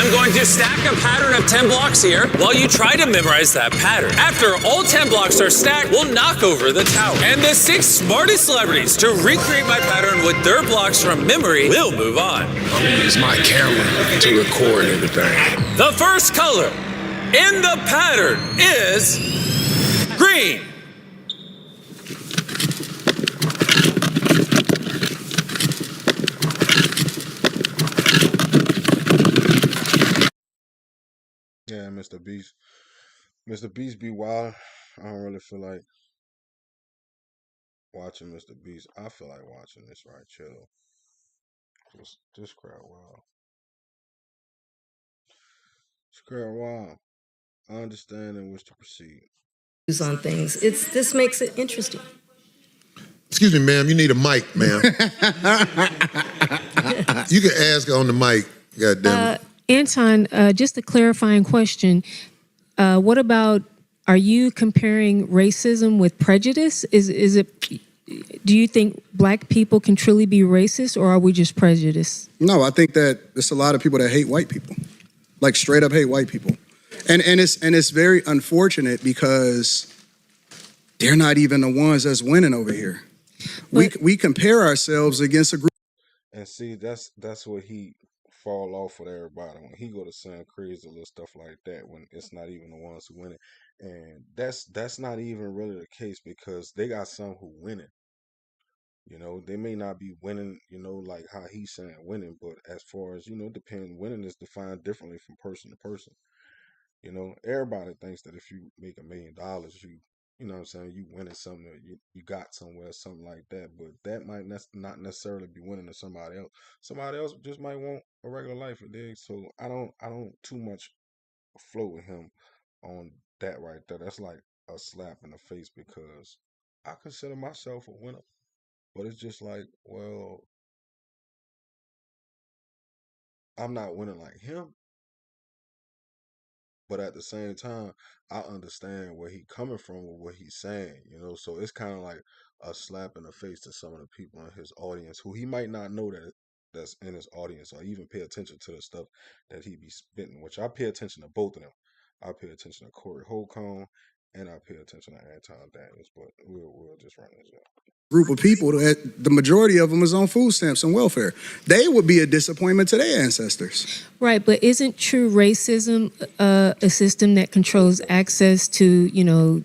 I'm going to stack a pattern of 10 blocks here while you try to memorize that pattern. After all 10 blocks are stacked, we'll knock over the tower. And the 6 smartest celebrities to recreate my pattern with their blocks from memory will move on. I'm gonna use my camera to record everything. The first color in the pattern is green. Yeah, Mr. Beast. Mr. Beast be wild. I don't really feel like watching Mr. Beast. I feel like watching this right chill. This crowd wild. This crowd wild. I understand and wish to proceed. On things. This makes it interesting. Excuse me, ma'am. You need a mic, ma'am. You can ask on the mic. God damn it. Anton, just a clarifying question. What about, are you comparing racism with prejudice? Is it, do you think black people can truly be racist, or are we just prejudiced? No, I think that there's a lot of people that hate white people. Like straight up hate white people. And it's very unfortunate because they're not even the ones that's winning over here. We compare ourselves against a group. And see, that's what he fall off with everybody when he go to saying crazy little stuff like that when it's not even the ones who win it. And that's not even really the case because they got some who winning. You know, they may not be winning, you know, like how he's saying winning, but as far as, you know, winning is defined differently from person to person. You know, everybody thinks that if you make $1 million, you know what I'm saying, you winning something, you got somewhere, something like that. But that might not necessarily be winning to somebody else. Somebody else just might want a regular life, so I don't too much float with him on that right there. That's like a slap in the face because I consider myself a winner. But it's just like, well, I'm not winning like him. But at the same time, I understand where he coming from with what he's saying, you know. So it's kind of like a slap in the face to some of the people in his audience who he might not know that's in his audience or even pay attention to the stuff that he be spitting, which I pay attention to both of them. I pay attention to Corey Holcomb and I pay attention to Anton Daniels, but we'll just run this out. Group of people that the majority of them is on food stamps and welfare. They would be a disappointment to their ancestors. Right, but isn't true racism a system that controls access to, you know?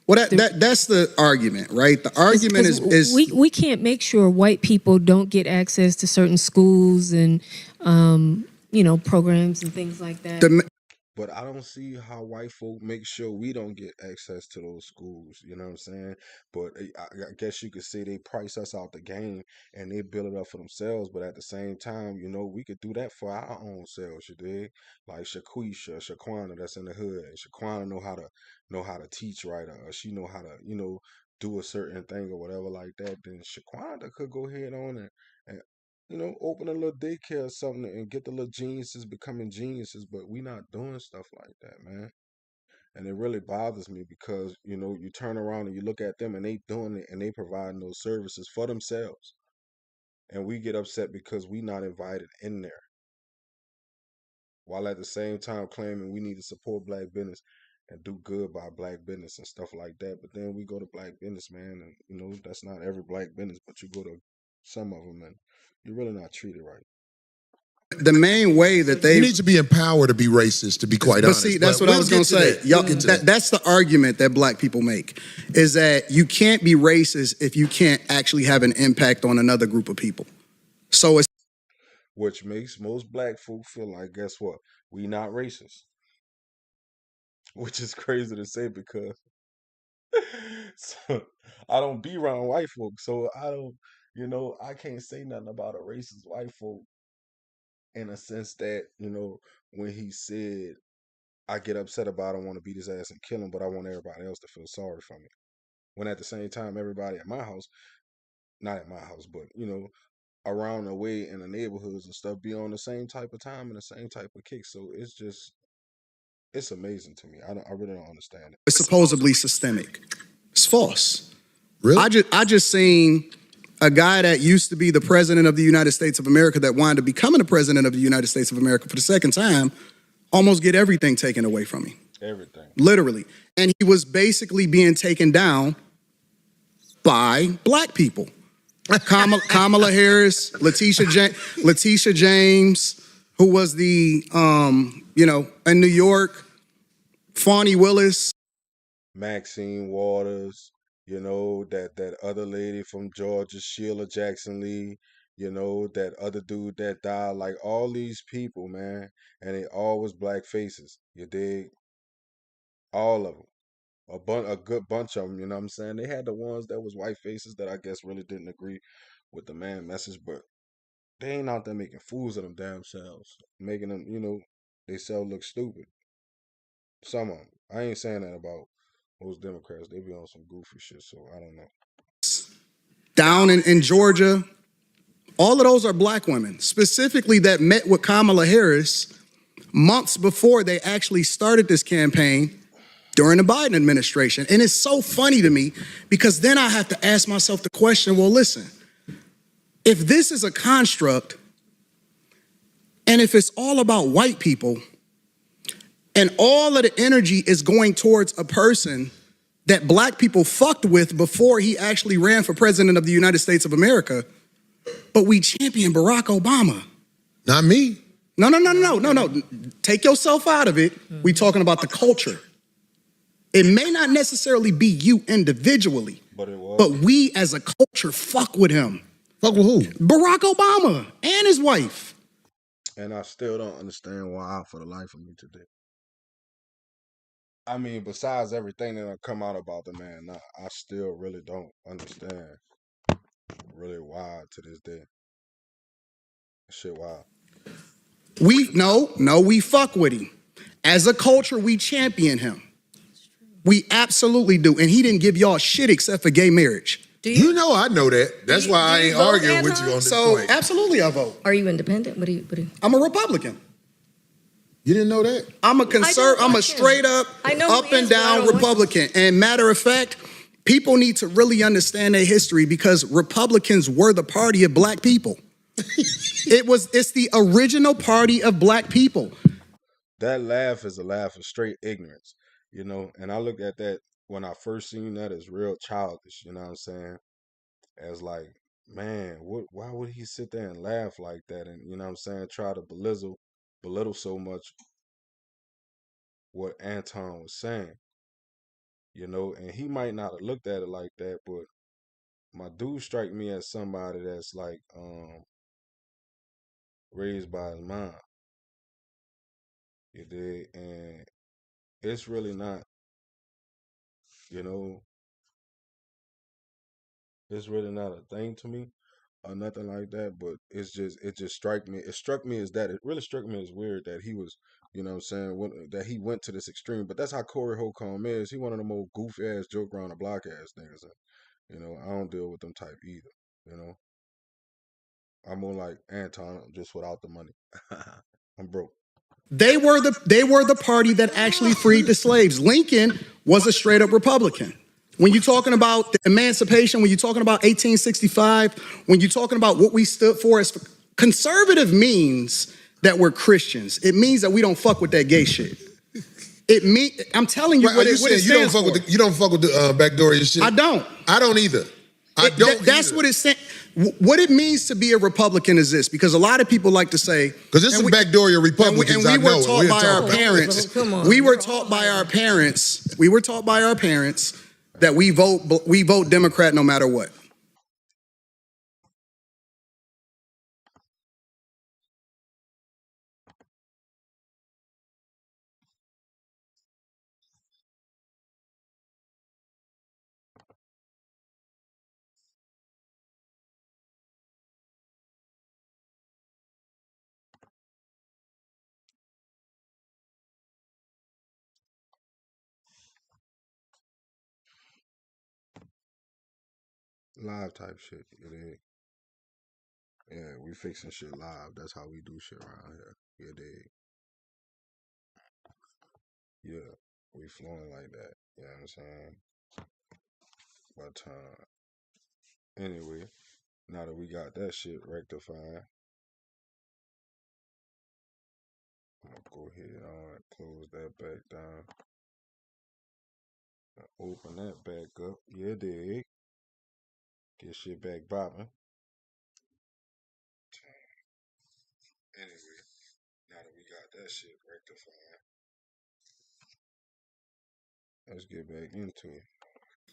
Well, that's the argument, right? The argument is we can't make sure white people don't get access to certain schools and you know, programs and things like that. But I don't see how white folk make sure we don't get access to those schools. You know what I'm saying? But I guess you could say they price us out the game and they build it up for themselves. But at the same time, you know, we could do that for our own selves. You dig? Like Shaquana, that's in the hood. And Shaquana know how to teach right, or she know how to, you know, do a certain thing or whatever like that. Then Shaquana could go ahead on and you know, open a little daycare or something and get the little geniuses becoming geniuses, but we not doing stuff like that, man. And it really bothers me because, you know, you turn around and you look at them and they doing it and they providing those services for themselves. And we get upset because we not invited in there. While at the same time claiming we need to support black business and do good by black business and stuff like that. But then we go to black business, man, and, you know, that's not every black business, but you go to some of them and you're really not treated right. The main way that you need to be empowered to be racist, to be quite honest. See, that's what I was going to say. That's the argument that black people make, is that you can't be racist if you can't actually have an impact on another group of people. So it's which makes most black folk feel like, guess what? We not racist. Which is crazy to say because so, I don't be around white folk, so I don't. You know, I can't say nothing about a racist white folk in a sense that, you know, when he said, I get upset about I don't want to beat his ass and kill him, but I want everybody else to feel sorry for me. When at the same time, everybody at my house, not at my house, but, you know, around the way in the neighborhoods and stuff be on the same type of time and the same type of kick. So it's just, it's amazing to me. I really don't understand it. It's supposedly systemic. It's false. Really? I just seen a guy that used to be the president of the United States of America that wound up becoming the president of the United States of America for the second time almost get everything taken away from him. Everything. Literally. And he was basically being taken down by black people. Kamala Harris, Letitia James, who was the, in New York, Fawny Willis. Maxine Waters, that other lady from Georgia, Sheila Jackson Lee, that other dude that died, like all these people, man, and they all was black faces. You dig? All of them. A good bunch of them, you know what I'm saying? They had the ones that was white faces that I guess really didn't agree with the man message, but they ain't out there making fools of them damn selves, making them, they self look stupid. Some of them. I ain't saying that about most Democrats. They be on some goofy shit, so I don't know. Down in Georgia, all of those are black women, specifically that met with Kamala Harris months before they actually started this campaign during the Biden administration. And it's so funny to me because then I have to ask myself the question, well, listen, if this is a construct and if it's all about white people and all of the energy is going towards a person that black people fucked with before he actually ran for president of the United States of America, but we champion Barack Obama. Not me. No. Take yourself out of it. We talking about the culture. It may not necessarily be you individually, but we as a culture fuck with him. Fuck with who? Barack Obama and his wife. And I still don't understand why for the life of me today. I mean, besides everything that come out about the man, I still really don't understand really why to this day. Shit, why? We fuck with him. As a culture, we champion him. We absolutely do. And he didn't give y'all shit except for gay marriage. You know I know that. That's why I ain't arguing with you on this point. So absolutely I vote. Are you independent? What do you? I'm a Republican. You didn't know that? I'm a straight up, up and down Republican. And matter of fact, people need to really understand their history because Republicans were the party of black people. It's the original party of black people. That laugh is a laugh of straight ignorance, and I look at that when I first seen that as real childish, you know what I'm saying? As like, man, why would he sit there and laugh like that and, you know what I'm saying, try to belittle so much what Anton was saying, and he might not have looked at it like that, but my dude strike me as somebody that's like raised by his mom. You dig? And it's really not, it's really not a thing to me or nothing like that, but it just struck me. It struck me as that. It really struck me as weird that he was, you know what I'm saying, that he went to this extreme. But that's how Corey Holcomb is. He one of them old goofy ass, joke around the block ass niggas. And, I don't deal with them type either, I'm more like Anton, just without the money. I'm broke. They were the party that actually freed the slaves. Lincoln was a straight up Republican. When you're talking about the emancipation, when you're talking about 1865, when you're talking about what we stood for as conservative means that we're Christians. It means that we don't fuck with that gay shit. I'm telling you what it stands for. You don't fuck with the backdoor shit? I don't. I don't either. That's what it said. What it means to be a Republican is this, because a lot of people like to say, because this is backdoor Republicans. And we were taught by our parents. We were taught by our parents. We were taught by our parents that we vote Democrat no matter what. Live type shit. Yeah, we fixing shit live. That's how we do shit around here. You dig? Yeah, we flowing like that. You know what I'm saying? But anyway, Now that we got that shit rectified, I'm gonna go ahead and close that back down. Open that back up. Yeah, dig. Get shit back bopping. Anyway, now that we got that shit rectified, let's get back into it.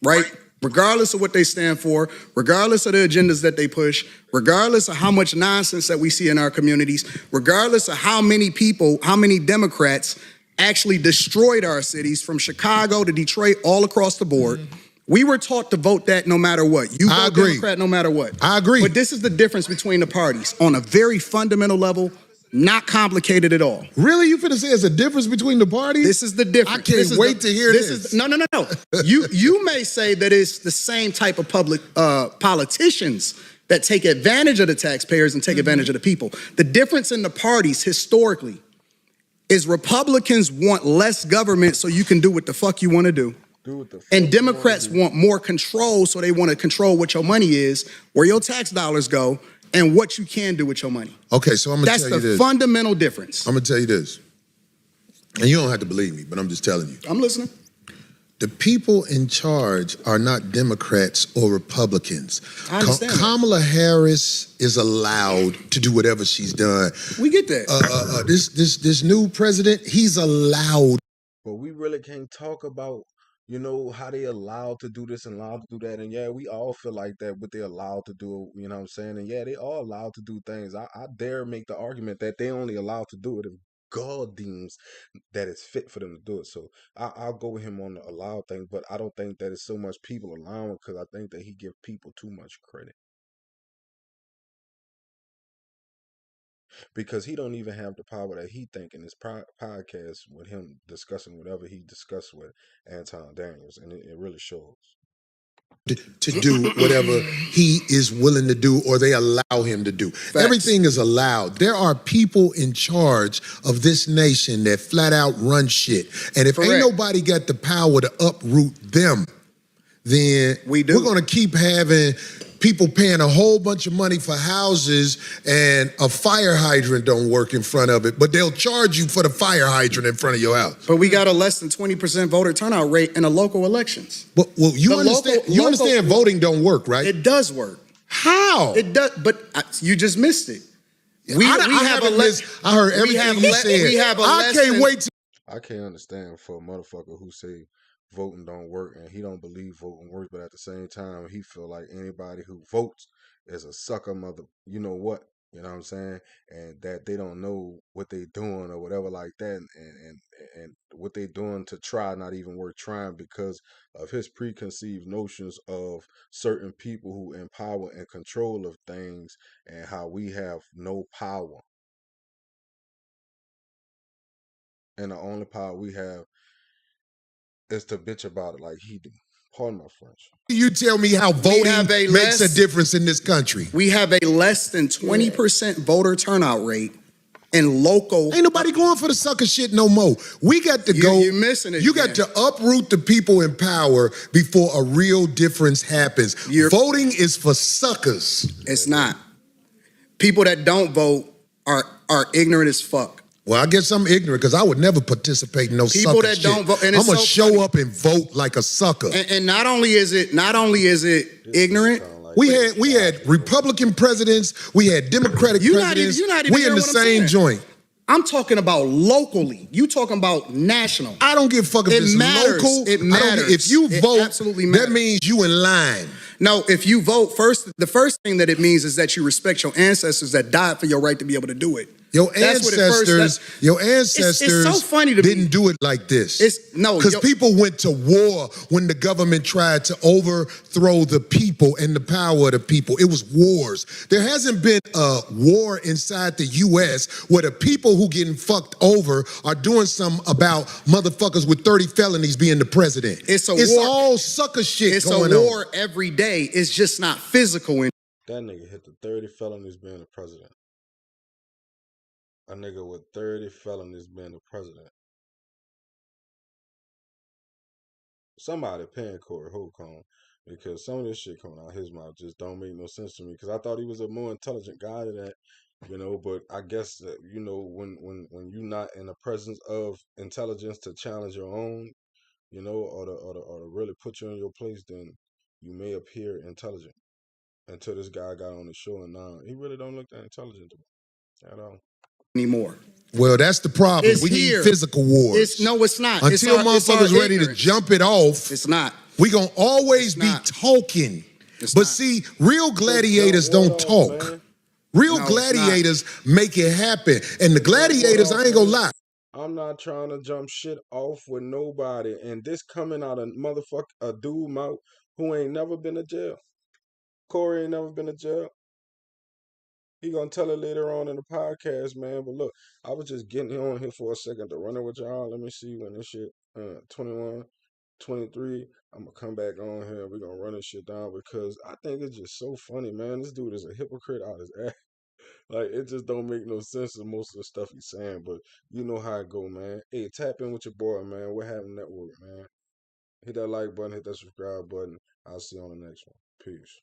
Right? Regardless of what they stand for, regardless of the agendas that they push, regardless of how much nonsense that we see in our communities, regardless of how many people, how many Democrats actually destroyed our cities from Chicago to Detroit, all across the board. We were taught to vote that no matter what. You vote Democrat no matter what. I agree. But this is the difference between the parties on a very fundamental level, not complicated at all. Really? You finna say it's a difference between the parties? This is the difference. I can't wait to hear this. No. You may say that it's the same type of public politicians that take advantage of the taxpayers and take advantage of the people. The difference in the parties historically is Republicans want less government so you can do what the fuck you want to do. And Democrats want more control, so they want to control what your money is, where your tax dollars go, and what you can do with your money. Okay, so I'm gonna tell you this. That's the fundamental difference. I'm gonna tell you this. And you don't have to believe me, but I'm just telling you. I'm listening. The people in charge are not Democrats or Republicans. I understand that. Kamala Harris is allowed to do whatever she's done. We get that. This new president, he's allowed. But we really can't talk about, you know, how they allowed to do this and allowed to do that. And yeah, we all feel like that, but they're allowed to do it, you know what I'm saying? And yeah, they are allowed to do things. I dare make the argument that they only allowed to do it if God deems that it's fit for them to do it. So I'll go with him on the allowed thing, but I don't think that it's so much people allowing, because I think that he give people too much credit. Because he don't even have the power that he think in his podcast with him discussing whatever he discussed with Anton Daniels, and it really shows. To do whatever he is willing to do or they allow him to do. Facts. Everything is allowed. There are people in charge of this nation that flat out run shit. And if ain't nobody got the power to uproot them, then we're going to keep having people paying a whole bunch of money for houses and a fire hydrant don't work in front of it, but they'll charge you for the fire hydrant in front of your house. But we got a less than 20% voter turnout rate in the local elections. But you understand voting don't work, right? It does work. How? It does, but you just missed it. I heard everything you said. I can't understand for a motherfucker who say voting don't work and he don't believe voting works, but at the same time he feel like anybody who votes is a sucker mother, you know what I'm saying, and that they don't know what they doing or whatever like that, and what they doing to try not even worth trying because of his preconceived notions of certain people who in power and control of things and how we have no power, and the only power we have is to bitch about it like he do. Pardon my French. You tell me how voting makes a difference in this country. We have a less than 20% voter turnout rate in local. Ain't nobody going for the sucker shit no more. We got to go. You're missing it. You got to uproot the people in power before a real difference happens. Voting is for suckers. It's not. People that don't vote are ignorant as fuck. Well, I guess I'm ignorant because I would never participate in no people sucker that shit. don't vote. And I'm gonna show up and vote like a sucker. And not only is it ignorant. We had Republican presidents. We had Democratic presidents. We in the same joint. I'm talking about locally. You talking about national. I don't give a fuck if it's local. It matters. If you vote, absolutely matters. That means you in line. No, if you vote first, the first thing that it means is that you respect your ancestors that died for your right to be able to do it. Your ancestors it's so funny to didn't do it like this. Because people went to war when the government tried to overthrow the people and the power of the people. It was wars. There hasn't been a war inside the U.S. where the people who getting fucked over are doing something about motherfuckers with 30 felonies being the president. It's war. All sucker shit going on. It's a war every day. It's just not physical. That nigga hit the 30 felonies being the president. A nigga with 30 felonies being the president. Somebody paying Corey Holcomb because some of this shit coming out his mouth just don't make no sense to me. Because I thought he was a more intelligent guy than that, But I guess that, when you're not in the presence of intelligence to challenge your own, or to really put you in your place, then you may appear intelligent. Until this guy got on the show, and now he really don't look that intelligent to me at all. Anymore. Well, that's the problem. It's We here. need physical wars. It's not. Until motherfuckers ready to jump it off, It's not. we gonna always be talking. But see, real gladiators don't talk. Man. Real No, gladiators make it happen. And the gladiators, I ain't gonna lie. I'm not trying to jump shit off with nobody. And this coming out of a dude mouth who ain't never been to jail. Corey ain't never been to jail. He gonna tell it later on in the podcast, man. But look, I was just getting on here for a second to run it with y'all. Let me see when this shit 21, 23. I'm gonna come back on here. We're gonna run this shit down because I think it's just so funny, man. This dude is a hypocrite out his ass. Like, it just don't make no sense in most of the stuff he's saying, but you know how it go, man. Hey, tap in with your boy, man. We're having network, man. Hit that like button, hit that subscribe button. I'll see you on the next one. Peace.